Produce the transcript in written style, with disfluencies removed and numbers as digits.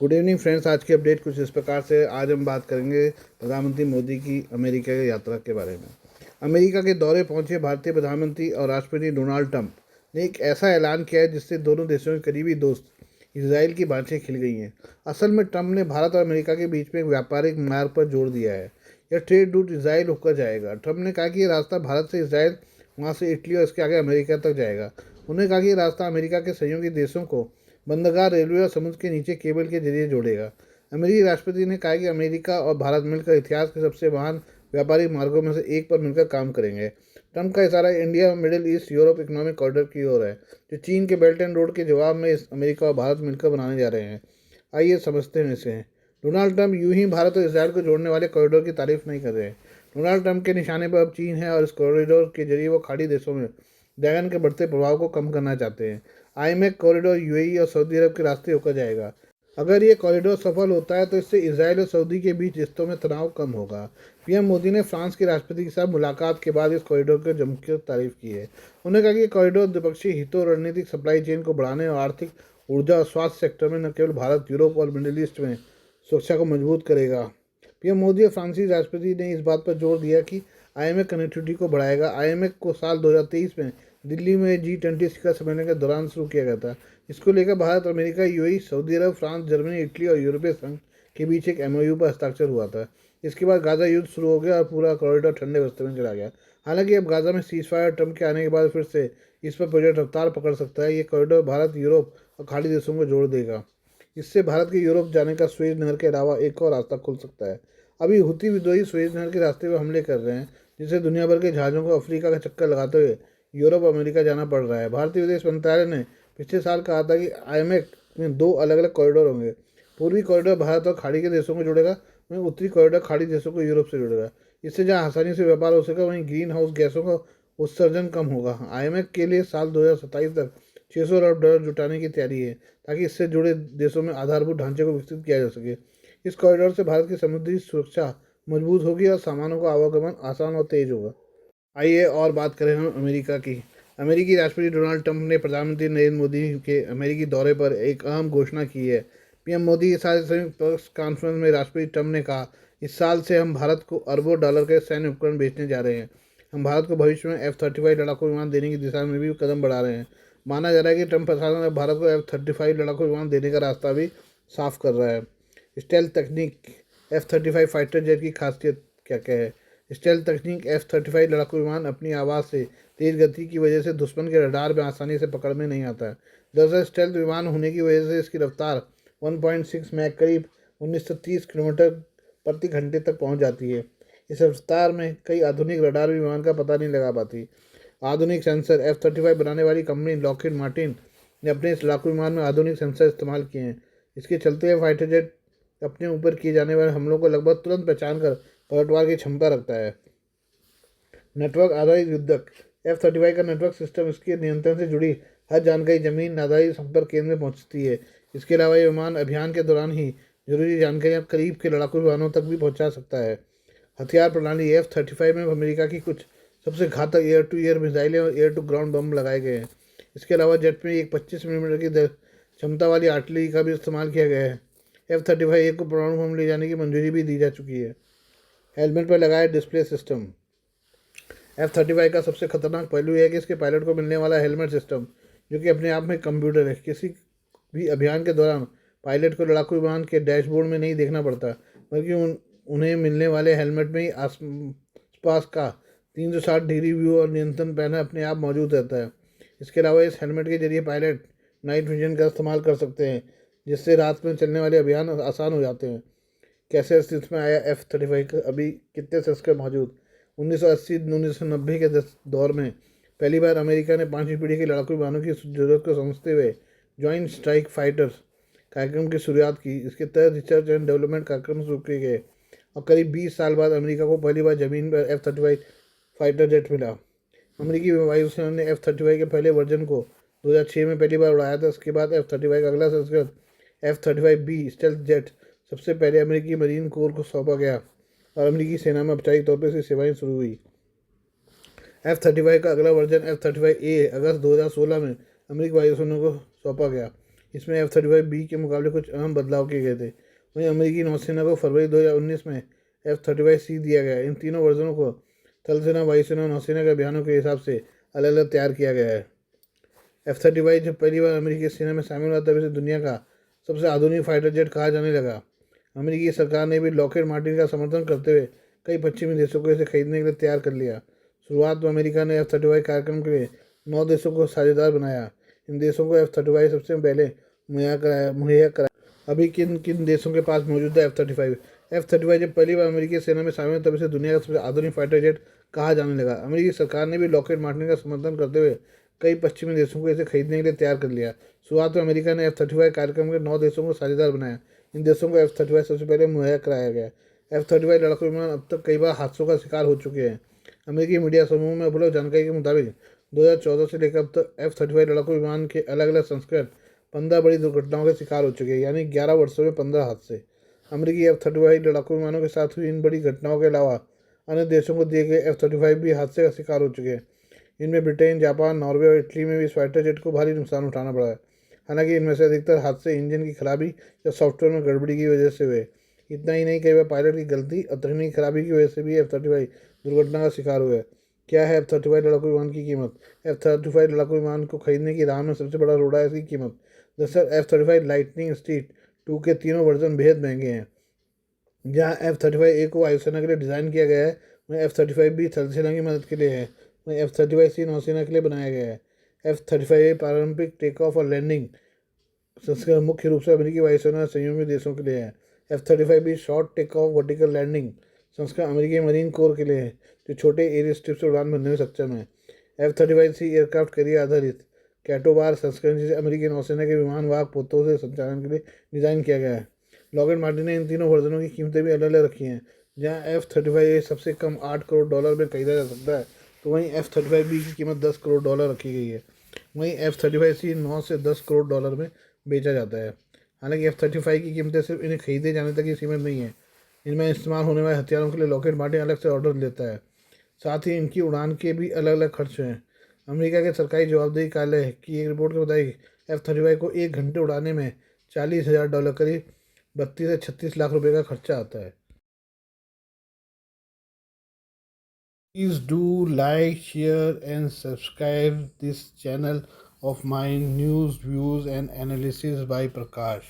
Good evening friends. आज की update कुछ इस प्रकार से। आज हम बात करेंगे प्रधानमंत्री मोदी की अमेरिका की यात्रा के बारे में। अमेरिका के दौरे पहुंचे भारतीय प्रधानमंत्री और राष्ट्रपति डोनाल्ड ट्रंप ने एक ऐसा ऐलान किया है जिससे दोनों देशों के करीबी दोस्त इसराइल की बातें खिल गई हैं। असल में ट्रंप ने भारत और अमेरिका के बीच में एक व्यापारिक मार्ग पर जोर दिया है। यह ट्रेड रूट इसराइल होकर जाएगा। ट्रंप ने कहा कि यह रास्ता भारत से इसराइल, वहाँ से इटली और इसके आगे अमेरिका तक जाएगा। उन्होंने कहा कि यह रास्ता अमेरिका के सहयोगी देशों को बंदरगाह, रेलवे और समुद्र के नीचे केबल के जरिए जोड़ेगा। अमेरिकी राष्ट्रपति ने कहा कि अमेरिका और भारत मिलकर इतिहास के सबसे महान व्यापारिक मार्गों में से एक पर मिलकर काम करेंगे। ट्रंप का इशारा India, middle east, Europe economic corridor की ओर है, जो चीन के बेल्ट एंड रोड के जवाब में अमेरिका और भारत मिलकर बनाने जा रहे हैं। आइए समझते हैं इसे। डोनाल्ड ट्रंप यूं ही भारत और इसराइल को जोड़ने वाले कॉरिडोर की तारीफ नहीं कर रहे हैं। डोनाल्ड ट्रंप के निशाने पर अब चीन है और इस कॉरिडोर के जरिए वो खाड़ी देशों में ड्रैगन के बढ़ते प्रभाव को कम करना चाहते हैं। आईएमएफ कॉरिडोर यूएई और सऊदी अरब के रास्ते होकर जाएगा। अगर ये कॉरिडोर सफल होता है तो इससे इसराइल और सऊदी के बीच रिश्तों में तनाव कम होगा। पीएम मोदी ने फ्रांस के राष्ट्रपति के साथ मुलाकात के बाद इस कॉरिडोर की जमकर तारीफ की है। उन्होंने कहा कि ये कॉरिडोर द्विपक्षीय हितों, रणनीतिक सप्लाई चेन को बढ़ाने और आर्थिक, ऊर्जा और स्वास्थ्य सेक्टर में न केवल भारत, यूरोप और मिडिल ईस्ट में सुरक्षा को मजबूत करेगा। पीएम मोदी और फ्रांसीसी राष्ट्रपति ने इस बात पर जोर दिया कि आईएमएफ कनेक्टिविटी को बढ़ाएगा। आईएमएफ को साल 2023 में दिल्ली में G20 शिखर सम्मेलन के दौरान शुरू किया गया था। इसको लेकर भारत, अमेरिका, यूएई, सऊदी अरब, फ्रांस, जर्मनी, इटली और यूरोपीय संघ के बीच एक MOU पर हस्ताक्षर हुआ था। इसके बाद गाजा युद्ध शुरू हो गया और पूरा कॉरिडोर ठंडे बस्ते में चला गया। हालांकि अब गाजा में सीज फायर, ट्रंप के आने के बाद फिर से इस पर प्रोजेक्ट रफ्तार पकड़ सकता है। ये कॉरिडोर भारत, यूरोप और खाड़ी देशों को जोड़ देगा। इससे भारत के यूरोप जाने का स्वेज नहर के अलावा एक और रास्ता खुल सकता है। अभी हुती विद्रोही स्वेज नहर के रास्ते पर हमले कर रहे हैं, जिससे दुनिया भर के जहाज़ों को अफ्रीका का चक्कर लगाते हुए यूरोप और अमेरिका जाना पड़ रहा है। भारतीय विदेश मंत्रालय ने पिछले साल कहा था कि आईएमएफ में 2 अलग अलग कॉरिडोर होंगे। पूर्वी कॉरिडोर भारत और खाड़ी के देशों को जोड़ेगा, वहीं उत्तरी कॉरिडोर खाड़ी देशों को यूरोप से जोड़ेगा। इससे जहां आसानी से व्यापार हो सकेगा, वहीं ग्रीन हाउस गैसों का उत्सर्जन कम होगा। आईएमएफ के लिए साल 2027 तक $600 अरब जुटाने की तैयारी है, ताकि इससे जुड़े देशों में आधारभूत ढांचे को विकसित किया जा सके। इस कॉरिडोर से भारत की समुद्री सुरक्षा मजबूत होगी और सामानों का आवागमन आसान और तेज होगा। आइए और बात करें हम अमेरिका की। अमेरिकी राष्ट्रपति डोनाल्ड ट्रंप ने प्रधानमंत्री नरेंद्र मोदी के अमेरिकी दौरे पर एक अहम घोषणा की है। पीएम मोदी के साथ संयुक्त प्रेस कॉन्फ्रेंस में राष्ट्रपति ट्रंप ने कहा, इस साल से हम भारत को अरबों डॉलर के सैन्य उपकरण बेचने जा रहे हैं। हम भारत को भविष्य में F-35 लड़ाकू विमान देने की दिशा में भी कदम बढ़ा रहे हैं। माना जा रहा है कि ट्रंप प्रशासन अब भारत को F-35 लड़ाकू विमान देने का रास्ता भी साफ कर रहा है। स्टेल्थ तकनीक F-35 फाइटर जेट की खासियत क्या क्या है? स्टेल्थ तकनीक F-35 लड़ाकू विमान अपनी आवाज़ से तेज गति की वजह से दुश्मन के रडार में आसानी से पकड़ में नहीं आता है। दरअसल स्टेल्थ विमान होने की वजह से इसकी रफ्तार 1.6 मैक करीब 1930 किलोमीटर प्रति घंटे तक पहुंच जाती है। इस रफ्तार में कई आधुनिक रडार भी विमान का पता नहीं लगा पाती। आधुनिक सेंसर F-35 बनाने वाली कंपनी लॉकहीड मार्टिन ने अपने इस लड़ाकू विमान में आधुनिक सेंसर इस्तेमाल किए हैं। इसके चलते फाइटर जेट अपने ऊपर किए जाने वाले हमलों को लगभग तुरंत पहचान कर पलटवार की क्षमता रखता है। नेटवर्क आधारित युद्धक F-35 का नेटवर्क सिस्टम इसके नियंत्रण से जुड़ी हर जानकारी जमीन आधारित संपर्क केंद्र में पहुंचती है। इसके अलावा ये विमान अभियान के दौरान ही जरूरी जानकारियां करीब के लड़ाकू विमानों तक भी पहुंचा सकता है। हथियार प्रणाली F-35 में अमेरिका की कुछ सबसे घातक एयर टू एयर मिसाइलें और एयर टू ग्राउंड बम लगाए गए हैं। इसके अलावा जेट में एक 25 मिलीमीटर की क्षमता वाली आर्टिलरी का भी इस्तेमाल किया गया है। F-35 को परमाणु बम ले जाने की मंजूरी भी दी जा चुकी है। हेलमेट पर लगाए डिस्प्ले सिस्टम। F-35 का सबसे खतरनाक पहलू यह है कि इसके पायलट को मिलने वाला हेलमेट सिस्टम, जो कि अपने आप में कंप्यूटर है। किसी भी अभियान के दौरान पायलट को लड़ाकू विमान के डैशबोर्ड में नहीं देखना पड़ता, बल्कि उन्हें मिलने वाले हेलमेट में ही आसपास का 360 डिग्री व्यू और नियंत्रण पैनल अपने आप मौजूद रहता है। इसके अलावा इस हेलमेट के जरिए पायलट नाइट विजन का इस्तेमाल कर सकते हैं, जिससे रात में चलने वाले अभियान आसान हो जाते हैं। कैसे अस्तित्व में आया F-35 का अभी कितने संस्करण मौजूद? 1980-1990 के दौर में पहली बार अमेरिका ने 5वीं पीढ़ी के लड़ाकू विमानों की जरूरत को समझते हुए जॉइंट स्ट्राइक फाइटर कार्यक्रम की शुरुआत की। इसके तहत रिसर्च एंड डेवलपमेंट कार्यक्रम शुरू किए गए और करीब 20 साल बाद अमेरिका को पहली बार जमीन पर F-35 फाइटर जेट मिला। अमेरिकी वायुसेना ने F-35 के पहले वर्जन को 2006 में पहली बार उड़ाया था। इसके बाद F-35 का अगला संस्करण F-35B स्टेल्थ जेट सबसे पहले अमेरिकी मरीन कोर को सौंपा गया और अमेरिकी सेना में औपचारिक तौर पर इसकी सेवाएं शुरू हुई। F-35 का अगला वर्जन F-35A अगस्त 2016 में अमेरिकी वायुसेना को सौंपा गया। इसमें F-35B के मुकाबले कुछ अहम बदलाव किए गए थे। वहीं अमेरिकी नौसेना को फरवरी 2019 में F-35C दिया गया। इन तीनों वर्जनों को थल सेना, वायुसेना और नौसेना के अभियानों के हिसाब से अलग अलग तैयार किया गया है। F-35 जब पहली बार अमेरिकी सेना में शामिल हुआ तब इसे दुनिया का सबसे आधुनिक फाइटर जेट कहा जाने लगा। अमेरिकी सरकार ने भी लॉकहीड मार्टिन का समर्थन करते हुए कई पश्चिमी देशों को इसे खरीदने के लिए तैयार कर लिया। शुरुआत में अमेरिका ने F-35 कार्यक्रम के लिए 9 देशों को साझेदार बनाया। इन देशों को F-35 सबसे पहले मुहैया कराया। अभी किन किन देशों के पास मौजूद है F-35 जब पहली बार अमेरिकी सेना में शामिल हुआ तब इसे दुनिया का सबसे आधुनिक फाइटर जेट कहा जाने लगा। अमेरिकी सरकार ने भी लॉकहीड मार्टिन का समर्थन करते हुए कई पश्चिमी देशों को इसे खरीदने के लिए तैयार कर लिया। शुरुआत में अमेरिका ने F-35 कार्यक्रम के 9 देशों को साझेदार बनाया। इन देशों को F-35 सबसे पहले मुहैया कराया गया। F-35 लड़ाकू विमान अब तक कई बार हादसों का शिकार हो चुके हैं। अमेरिकी मीडिया समूह में उपलब्ध जानकारी के मुताबिक 2014 से लेकर अब तक F-35 लड़ाकू विमान के अलग अलग संस्करण 15 बड़ी दुर्घटनाओं के शिकार हो चुके हैं, यानी 11 वर्षों में 15 हादसे। अमेरिकी F-35 लड़ाकू विमानों के साथ हुई इन बड़ी घटनाओं के अलावा अन्य देशों को दिए गए F-35 भी हादसे का शिकार हो चुके हैं। इनमें ब्रिटेन, जापान, नॉर्वे और इटली में भी इस फाइटर जेट को भारी नुकसान उठाना पड़ा है। हालांकि इनमें से अधिकतर हादसे इंजन की खराबी या सॉफ्टवेयर में गड़बड़ी की वजह से हुए। इतना ही नहीं, कई बार पायलट की गलती और तकनीकी खराबी की वजह से भी F-35 दुर्घटना का शिकार हुए। क्या है F-35 लड़ाकू विमान की कीमत? F-35 लड़ाकू विमान को खरीदने की राह में सबसे बड़ा रोड़ा है इसकी कीमत। दरअसल F-35 लाइटनिंग स्ट्रीट 2 के तीनों वर्जन बेहद महंगे हैं। जहाँ F-35A को वायुसेना के लिए डिज़ाइन किया गया है, वहीं F-35B थल सेना की मदद के लिए है। वहीं F-35C नौसेना के लिए बनाया गया है। F-35A पारंपरिक टेक ऑफ और लैंडिंग संस्करण मुख्य रूप से अमेरिकी वायुसेना और संयुक्त देशों के लिए है। F-35B short take off vertical landing संस्करण अमेरिकी मरीन कोर के लिए है, जो छोटे एयर स्ट्रिप से उड़ान भरने में सक्षम है। F-35C एयरक्राफ्ट कैरियर आधारित कैटोबार संस्करण, जिसे अमेरिकी नौसेना के विमान वाहक पोतों से संचालन के लिए डिज़ाइन किया गया है। लॉकहीड मार्टिन ने इन तीनों वर्जनों की कीमतें भी अलग अलग रखी हैं। जहां F-35A सबसे कम $8 करोड़ में खरीदा जा सकता है, तो वहीं F-35B की कीमत $10 करोड़ रखी गई है। वहीं F-35C 9 से $10 करोड़ में बेचा जाता है। हालांकि F-35 की कीमतें सिर्फ इन्हें खरीदे जाने तक ही सीमित नहीं है। इनमें इस्तेमाल होने वाले हथियारों के लिए लॉकहीड मार्टिन अलग से ऑर्डर लेता है। साथ ही इनकी उड़ान के भी अलग अलग खर्च हैं। अमेरिका के सरकारी जवाबदेही कार्यालय की एक रिपोर्ट के मुताबिक F-35 को 1 घंटे उड़ाने में $40,000 करीब 32 से 36 लाख रुपए का खर्चा आता है। Please do like, share and subscribe this channel of mine, news, views and analysis by Prakash.